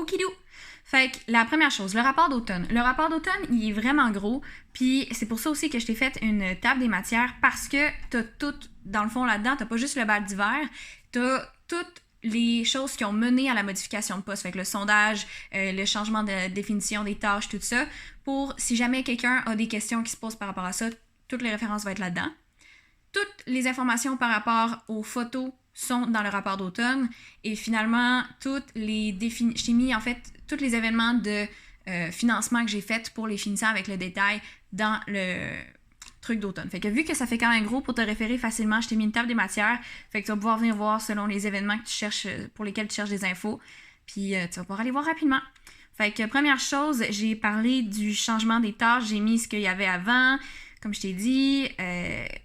Okidou! Fait que la première chose, le rapport d'automne. Le rapport d'automne, il est vraiment gros, puis c'est pour ça aussi que je t'ai fait une table des matières, parce que t'as tout, dans le fond, là-dedans, t'as pas juste le bal d'hiver, t'as toutes les choses qui ont mené à la modification de poste, fait que le sondage, le changement de définition des tâches, tout ça, pour si jamais quelqu'un a des questions qui se posent par rapport à ça, toutes les références vont être là-dedans. Toutes les informations par rapport aux photos sont dans le rapport d'automne, et finalement, je t'ai mis en fait tous les événements de financement que j'ai fait pour les finissants avec le détail dans le truc d'automne. Fait que vu que ça fait quand même gros pour te référer facilement, je t'ai mis une table des matières, fait que tu vas pouvoir venir voir selon les événements que tu cherches, pour lesquels tu cherches des infos, puis tu vas pouvoir aller voir rapidement. Fait que première chose, j'ai parlé du changement des tâches, j'ai mis ce qu'il y avait avant, comme je t'ai dit.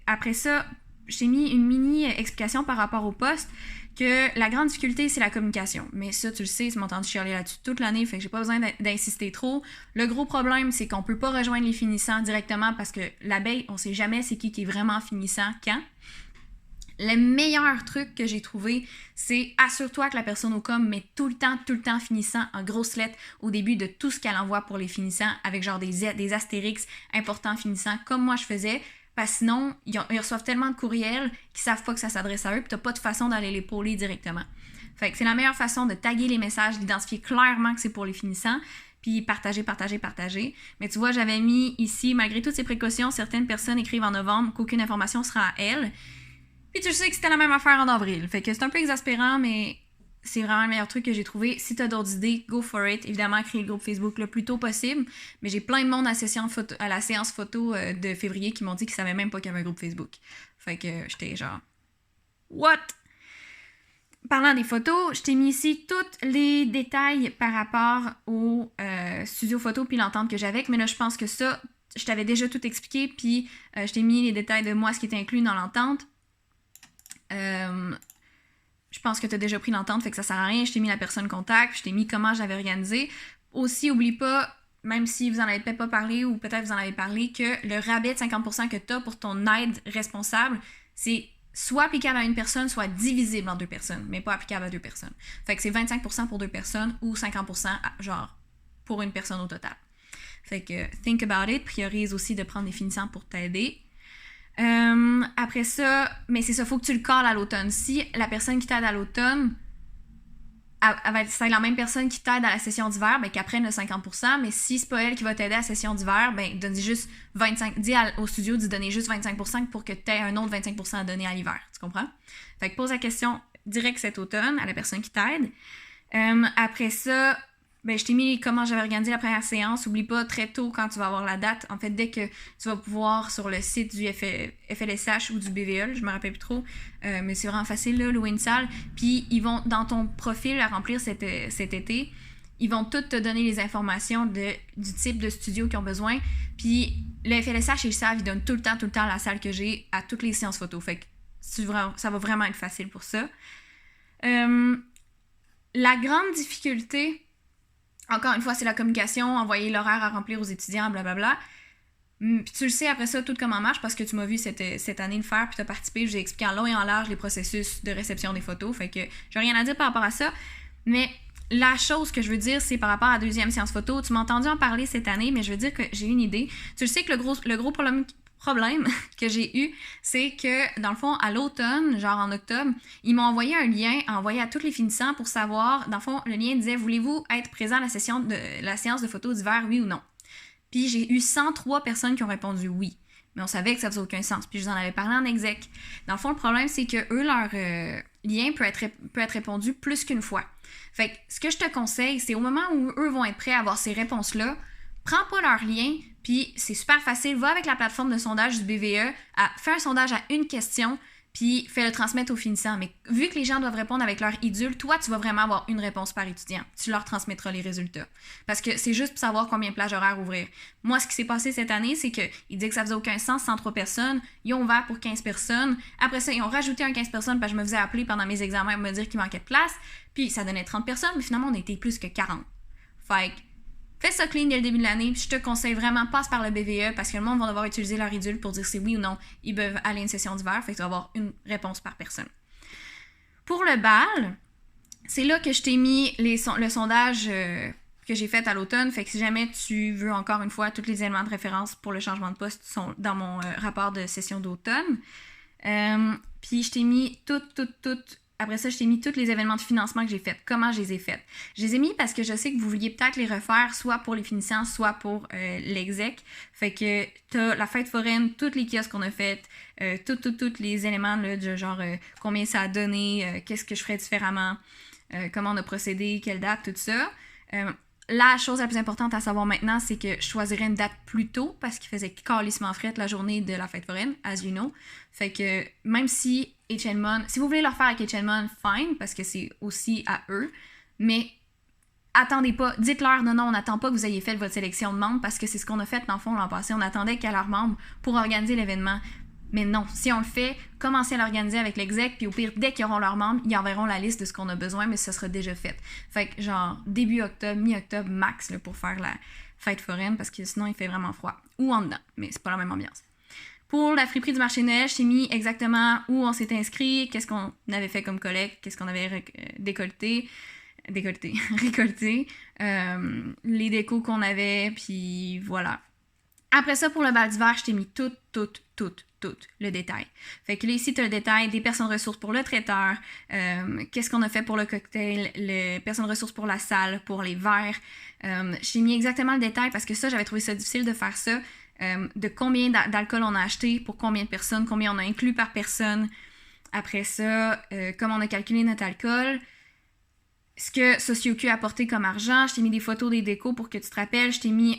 Après ça, je t'ai mis une mini explication par rapport au poste, que la grande difficulté, c'est la communication. Mais ça, tu le sais, tu m'as entendu chialer là-dessus toute l'année, fait que j'ai pas besoin d'insister trop. Le gros problème, c'est qu'on peut pas rejoindre les finissants directement parce que l'abeille, on sait jamais c'est qui est vraiment finissant quand. Le meilleur truc que j'ai trouvé, c'est assure-toi que la personne au com met tout le temps finissant en grosses lettres au début de tout ce qu'elle envoie pour les finissants, avec genre des astérix importants finissants, comme moi je faisais. Parce que sinon, ils reçoivent tellement de courriels qu'ils savent pas que ça s'adresse à eux, puis t'as pas de façon d'aller les poler directement. Fait que c'est la meilleure façon de taguer les messages, d'identifier clairement que c'est pour les finissants, puis partager. Mais tu vois, j'avais mis ici, malgré toutes ces précautions, certaines personnes écrivent en novembre qu'aucune information sera à elles. Puis tu sais que c'était la même affaire en avril. Fait que c'est un peu exaspérant, mais c'est vraiment le meilleur truc que j'ai trouvé. Si t'as d'autres idées, go for it. Évidemment, créer le groupe Facebook le plus tôt possible. Mais j'ai plein de monde à la séance photo de février qui m'ont dit qu'ils savaient même pas qu'il y avait un groupe Facebook. Fait que j'étais genre... What? Parlant des photos, je t'ai mis ici tous les détails par rapport au studio photo puis l'entente que j'ai avec. Mais là, je pense que ça, je t'avais déjà tout expliqué. Puis je t'ai mis les détails de moi, ce qui est inclus dans l'entente. Je pense que tu as déjà pris l'entente, fait que ça sert à rien. Je t'ai mis la personne contact, je t'ai mis comment j'avais organisé. Aussi, oublie pas, même si vous en avez peut-être pas parlé ou peut-être vous en avez parlé, que le rabais de 50% que tu as pour ton aide responsable, c'est soit applicable à une personne, soit divisible en 2 personnes, mais pas applicable à 2 personnes. Fait que c'est 25% pour 2 personnes ou 50% genre pour une personne au total. Fait que think about it, priorise aussi de prendre des finissants pour t'aider. Après ça, mais c'est ça, faut que tu le calls à l'automne. Si la personne qui t'aide à l'automne, c'est la même personne qui t'aide à la session d'hiver, ben qu'elle prenne le 50%, mais si c'est pas elle qui va t'aider à la session d'hiver, ben donne-y juste 25%, dis au studio d'y donner juste 25% pour que tu aies un autre 25% à donner à l'hiver, tu comprends? Fait que pose la question direct cet automne à la personne qui t'aide. Après ça, ben, je t'ai mis comment j'avais organisé la première séance. Oublie pas, très tôt, quand tu vas avoir la date, en fait, dès que tu vas pouvoir sur le site du FLSH ou du BVE, je me rappelle plus trop, mais c'est vraiment facile, là, louer une salle. Puis, ils vont, dans ton profil à remplir cet été, ils vont toutes te donner les informations du type de studio qu'ils ont besoin. Puis, le FLSH, ils le savent, ils donnent tout le temps la salle que j'ai à toutes les séances photo. Fait que ça va vraiment être facile pour ça. La grande difficulté... Encore une fois, c'est la communication, envoyer l'horaire à remplir aux étudiants, blablabla. Puis tu le sais après ça, tout comment marche, parce que tu m'as vu cette année le faire, puis tu as participé, j'ai expliqué en long et en large les processus de réception des photos, fait que j'ai rien à dire par rapport à ça. Mais la chose que je veux dire, c'est par rapport à la deuxième séance photo. Tu m'as entendu en parler cette année, mais je veux dire que j'ai une idée. Tu le sais que le gros problème que j'ai eu, c'est que, dans le fond, à l'automne, genre en octobre, ils m'ont envoyé un lien envoyé à tous les finissants pour savoir, dans le fond, le lien disait « Voulez-vous être présent à la séance de photos d'hiver, oui ou non? » Puis j'ai eu 103 personnes qui ont répondu « oui ». Mais on savait que ça faisait aucun sens. Puis je vous en avais parlé en exec. Dans le fond, le problème, c'est que eux, leur lien peut être répondu plus qu'une fois. Fait que ce que je te conseille, c'est au moment où eux vont être prêts à avoir ces réponses-là, prends pas leur lien, puis c'est super facile. Va avec la plateforme de sondage du BVE, fais un sondage à une question, puis fais-le transmettre aux finissants. Mais vu que les gens doivent répondre avec leur idule, toi, tu vas vraiment avoir une réponse par étudiant. Tu leur transmettras les résultats. Parce que c'est juste pour savoir combien de plages horaires ouvrir. Moi, ce qui s'est passé cette année, c'est qu'ils disaient que ça faisait aucun sens, 103 personnes. Ils ont ouvert pour 15 personnes. Après ça, ils ont rajouté un 15 personnes parce que je me faisais appeler pendant mes examens pour me dire qu'il manquait de place. Puis ça donnait 30 personnes, mais finalement, on était plus que 40. Fait que fais ça clean dès le début de l'année, puis je te conseille vraiment, passe par le BVE, parce que le monde va devoir utiliser leur idule pour dire si oui ou non ils peuvent aller à une session d'hiver, fait que tu vas avoir une réponse par personne. Pour le bal, c'est là que je t'ai mis le sondage que j'ai fait à l'automne. Fait que si jamais tu veux encore une fois, tous les éléments de référence pour le changement de poste sont dans mon rapport de session d'automne. Puis je t'ai mis après ça, je t'ai mis tous les événements de financement que j'ai faits. Comment je les ai faits? Je les ai mis parce que je sais que vous vouliez peut-être les refaire, soit pour les finissants, soit pour l'exec. Fait que t'as la fête foraine, tous les kiosques qu'on a fait, tous les éléments là, de genre combien ça a donné, qu'est-ce que je ferais différemment, comment on a procédé, quelle date, tout ça. La chose la plus importante à savoir maintenant, c'est que je choisirais une date plus tôt parce qu'il faisait calissement fret la journée de la fête foraine, as you know. Fait que même si HLMON, si vous voulez le refaire avec HLMON, fine, parce que c'est aussi à eux, mais attendez pas, dites-leur non, on n'attend pas que vous ayez fait votre sélection de membres parce que c'est ce qu'on a fait dans le fond l'an passé, on attendait qu'il y ait leurs membres pour organiser l'événement. Mais non, si on le fait, commencez à l'organiser avec l'exec, puis au pire, dès qu'ils auront leurs membres, ils enverront la liste de ce qu'on a besoin, mais ça sera déjà fait. Fait que genre, début octobre, mi-octobre max, là, pour faire la fête foraine, parce que sinon, il fait vraiment froid. Ou en dedans, mais c'est pas la même ambiance. Pour la friperie du marché de Noël, je t'ai mis exactement où on s'était inscrit, qu'est-ce qu'on avait fait comme collecte, qu'est-ce qu'on avait récolté, les décos qu'on avait, puis voilà. Après ça, pour le bal d'hiver, je t'ai mis tout le détail. Fait que là, ici, tu as le détail des personnes ressources pour le traiteur, qu'est-ce qu'on a fait pour le cocktail, les personnes ressources pour la salle, pour les verres. Je t'ai mis exactement le détail parce que ça, j'avais trouvé ça difficile de faire ça, de combien d'alcool on a acheté, pour combien de personnes, combien on a inclus par personne. Après ça, comment on a calculé notre alcool. Ce que SocioQ a apporté comme argent, je t'ai mis des photos des décos pour que tu te rappelles, je t'ai mis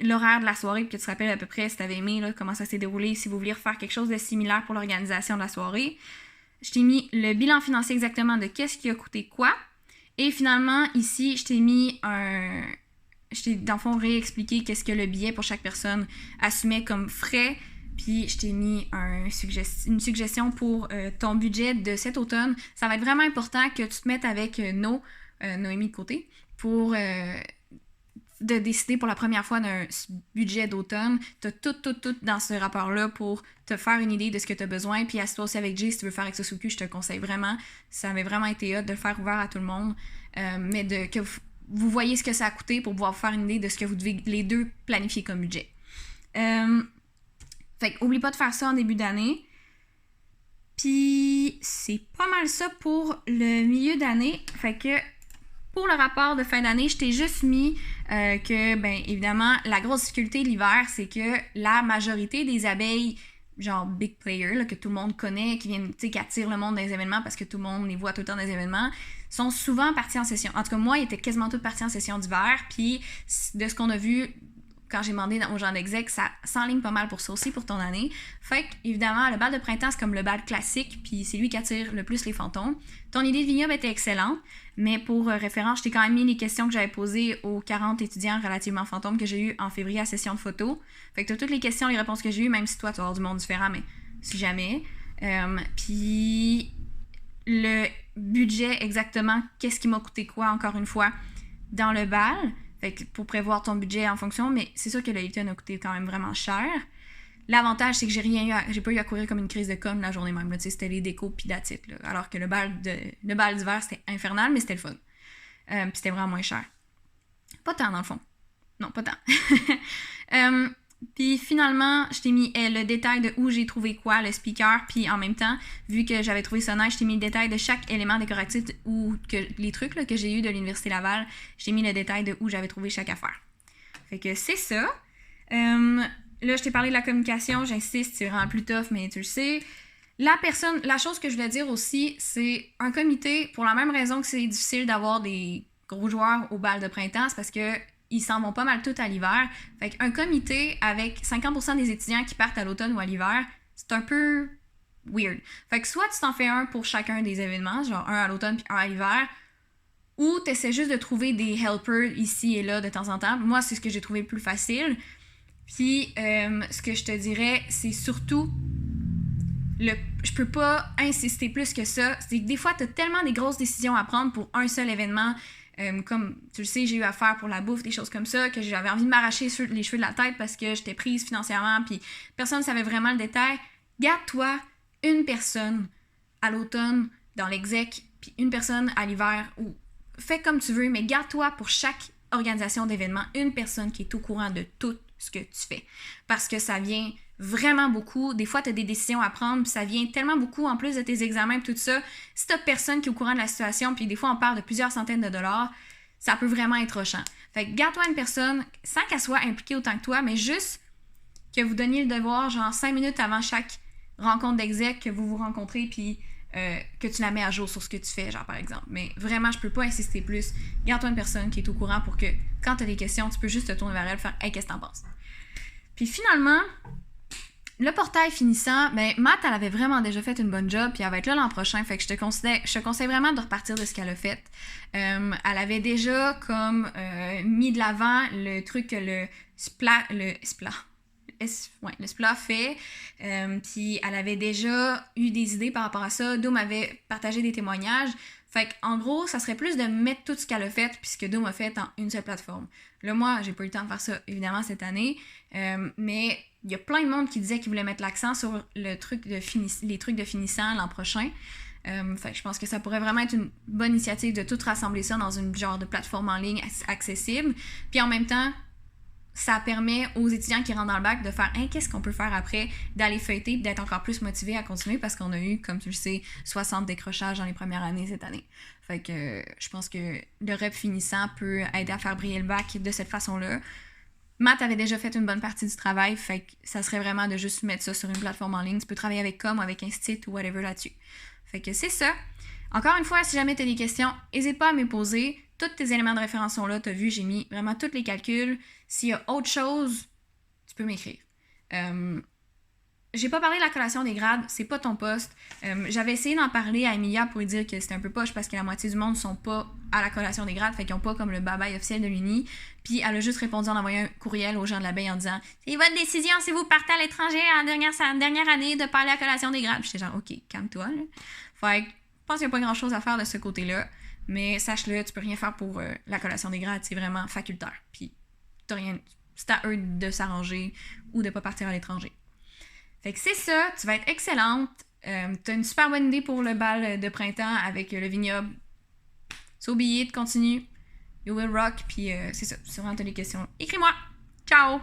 l'horaire de la soirée pour que tu te rappelles à peu près si tu avais aimé là, comment ça s'est déroulé, si vous vouliez refaire quelque chose de similaire pour l'organisation de la soirée. Je t'ai mis le bilan financier exactement de qu'est-ce qui a coûté quoi. Et finalement, ici, je t'ai mis je t'ai dans le fond réexpliqué qu'est-ce que le billet pour chaque personne assumait comme frais. Puis je t'ai mis une suggestion pour ton budget de cet automne. Ça va être vraiment important que tu te mettes avec Noémie de côté pour de décider pour la première fois d'un budget d'automne. Tu as tout dans ce rapport-là pour te faire une idée de ce que tu as besoin. Puis assieds-toi aussi avec Jay si tu veux faire avec SocioQ, je te conseille vraiment. Ça avait vraiment été hot de le faire ouvert à tout le monde. Mais que vous voyez ce que ça a coûté pour pouvoir vous faire une idée de ce que vous devez les deux planifier comme budget. Fait que oublie pas de faire ça en début d'année. Puis c'est pas mal ça pour le milieu d'année. Fait que pour le rapport de fin d'année, je t'ai juste mis que, ben évidemment, la grosse difficulté de l'hiver, c'est que la majorité des abeilles, genre big player, là, que tout le monde connaît, qui viennent, tu sais, qui attirent le monde dans les événements parce que tout le monde les voit tout le temps dans les événements, sont souvent partis en session. En tout cas, moi, ils étaient quasiment tous partis en session d'hiver. Puis de ce qu'on a vu quand j'ai demandé aux gens d'exec, ça s'enligne pas mal pour ça aussi, pour ton année. Fait que, évidemment, le bal de printemps, c'est comme le bal classique, puis c'est lui qui attire le plus les fantômes. Ton idée de vignoble était excellente, mais pour référence, je t'ai quand même mis les questions que j'avais posées aux 40 étudiants relativement fantômes que j'ai eu en février à session de photo. Fait que t'as toutes les questions, les réponses que j'ai eues, même si toi, tu vas avoir du monde différent, mais si jamais. Puis le budget, exactement, qu'est-ce qui m'a coûté quoi, encore une fois, dans le bal. Fait que pour prévoir ton budget en fonction, mais c'est sûr que le Hilton a coûté quand même vraiment cher. L'avantage, c'est que j'ai pas eu à courir comme une crise de com la journée même. C'était les décos pis that's it, là. Alors que le bal d'hiver, c'était infernal, mais c'était le fun. Puis c'était vraiment moins cher. Pas tant, dans le fond. Non, pas tant. Puis finalement, je t'ai mis le détail de où j'ai trouvé quoi, le speaker, puis en même temps, vu que j'avais trouvé ça nice, je t'ai mis le détail de chaque élément décoratif ou les trucs là, que j'ai eu de l'Université Laval, je t'ai mis le détail de où j'avais trouvé chaque affaire. Fait que c'est ça. Là, je t'ai parlé de la communication, j'insiste, c'est vraiment plus tough, mais tu le sais. La chose que je voulais dire aussi, c'est un comité, pour la même raison que c'est difficile d'avoir des gros joueurs au bal de printemps, c'est parce que ils s'en vont pas mal tout à l'hiver. Fait qu'un comité avec 50% des étudiants qui partent à l'automne ou à l'hiver, c'est un peu weird. Fait que soit tu t'en fais un pour chacun des événements, genre un à l'automne puis un à l'hiver, ou t'essaies juste de trouver des helpers ici et là de temps en temps. Moi, c'est ce que j'ai trouvé le plus facile. Puis, ce que je te dirais, c'est surtout je peux pas insister plus que ça. C'est que des fois, t'as tellement des grosses décisions à prendre pour un seul événement. Comme tu le sais, j'ai eu affaire pour la bouffe, des choses comme ça, que j'avais envie de m'arracher les cheveux de la tête parce que j'étais prise financièrement, puis personne ne savait vraiment le détail. Garde-toi une personne à l'automne dans l'exec puis une personne à l'hiver, ou fais comme tu veux, mais garde-toi pour chaque organisation d'événements une personne qui est au courant de tout ce que tu fais. Parce que ça vient vraiment beaucoup. Des fois, tu as des décisions à prendre, puis ça vient tellement beaucoup en plus de tes examens et tout ça. Si tu n'as personne qui est au courant de la situation, puis des fois, on parle de plusieurs centaines de dollars, ça peut vraiment être rochant. Fait que garde-toi une personne, sans qu'elle soit impliquée autant que toi, mais juste que vous donniez le devoir, genre 5 minutes avant chaque rencontre d'exec, que vous vous rencontrez, puis que tu la mets à jour sur ce que tu fais, genre par exemple. Mais vraiment, je peux pas insister plus. Garde-toi une personne qui est au courant pour que quand tu as des questions, tu peux juste te tourner vers elle et faire « Hey, qu'est-ce que t'en penses? » Puis finalement, le portail finissant, ben Matt, elle avait vraiment déjà fait une bonne job, puis elle va être là l'an prochain, fait que je te conseille vraiment de repartir de ce qu'elle a fait. Elle avait déjà comme mis de l'avant le truc que le SPLA fait, puis elle avait déjà eu des idées par rapport à ça. Doom avait partagé des témoignages. Fait qu'en gros, ça serait plus de mettre tout ce qu'elle a fait puis ce que Doom a fait en une seule plateforme. Là, moi, j'ai pas eu le temps de faire ça, évidemment, cette année, mais il y a plein de monde qui disait qu'ils voulaient mettre l'accent sur les trucs de finissant l'an prochain. Fait que je pense que ça pourrait vraiment être une bonne initiative de tout rassembler ça dans une genre de plateforme en ligne accessible. Puis en même temps, ça permet aux étudiants qui rentrent dans le bac de faire « qu'est-ce qu'on peut faire après? » D'aller feuilleter et d'être encore plus motivés à continuer parce qu'on a eu, comme tu le sais, 60 décrochages dans les premières années cette année. Fait que je pense que le rep finissant peut aider à faire briller le bac de cette façon-là. Matt avait déjà fait une bonne partie du travail, fait que ça serait vraiment de juste mettre ça sur une plateforme en ligne. Tu peux travailler avec Com ou avec un site ou whatever là-dessus. Fait que c'est ça. Encore une fois, si jamais tu as des questions, n'hésite pas à me les poser. Tous tes éléments de référence sont là, tu as vu, j'ai mis vraiment tous les calculs. S'il y a autre chose, tu peux m'écrire. J'ai pas parlé de la collation des grades, c'est pas ton poste. J'avais essayé d'en parler à Emilia pour lui dire que c'était un peu poche parce que la moitié du monde ne sont pas à la collation des grades, fait qu'ils n'ont pas comme le bye-bye officiel de l'Uni. Puis elle a juste répondu en envoyant un courriel aux gens de l'abeille en disant « C'est votre décision si vous partez à l'étranger en dernière année de pas aller à la collation des grades. » Puis j'étais genre « Ok, calme-toi. » Fait que je pense qu'il n'y a pas grand-chose à faire de ce côté-là. Mais sache-le, tu peux rien faire pour la collation des grades, c'est vraiment facultaire. Puis c'est à eux de s'arranger ou de pas partir à l'étranger. Fait que c'est ça, tu vas être excellente. T'as une super bonne idée pour le bal de printemps avec le vignoble. So be it, continue. You will rock, puis c'est ça. Si vraiment t'as des questions, écris-moi. Ciao!